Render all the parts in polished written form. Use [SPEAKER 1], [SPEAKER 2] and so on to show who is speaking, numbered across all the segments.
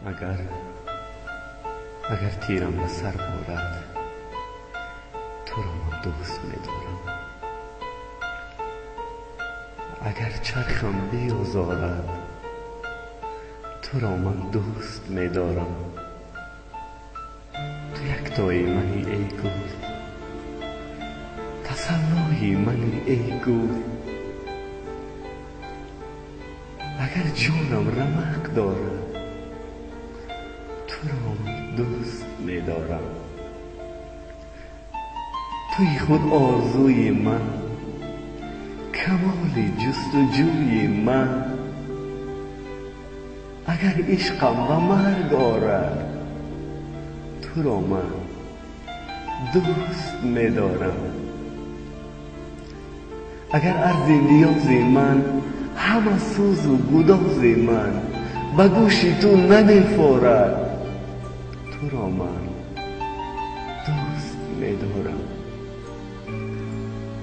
[SPEAKER 1] اگر تیرم به سر بارد تو را من دوست می‌دارم. اگر چرخم بیازارد تو را من دوست می‌دارم. تو یکتای منی ای گل، تسلای منی ای گل. اگر جانم رمق دارد تو را من دوست می‌دارم. توی خود آرزوی من، کمال جستجوی من. اگر عشقم به مرگ آرد تو را من دوست می‌دارم. اگر عرض نیاز من، همه سوز و گداز من به گوش تو نمی‌خورد تو را من دوست می‌دارم.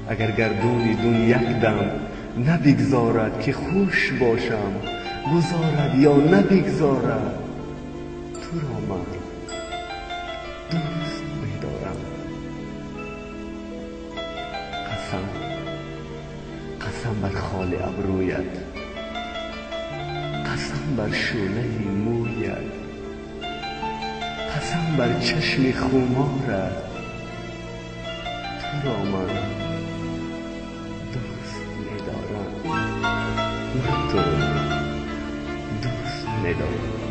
[SPEAKER 1] اگر گردون دون یک دم نبگذارد که خوش باشم، گذارد یا نبگذارد تو را من دوست می‌دارم. قسم بر خال ابرویت، قسم بر شونه مویت، قسم بر چشم خمارت تو را من دوست می‌دارم. من تو را دوست می‌دارم.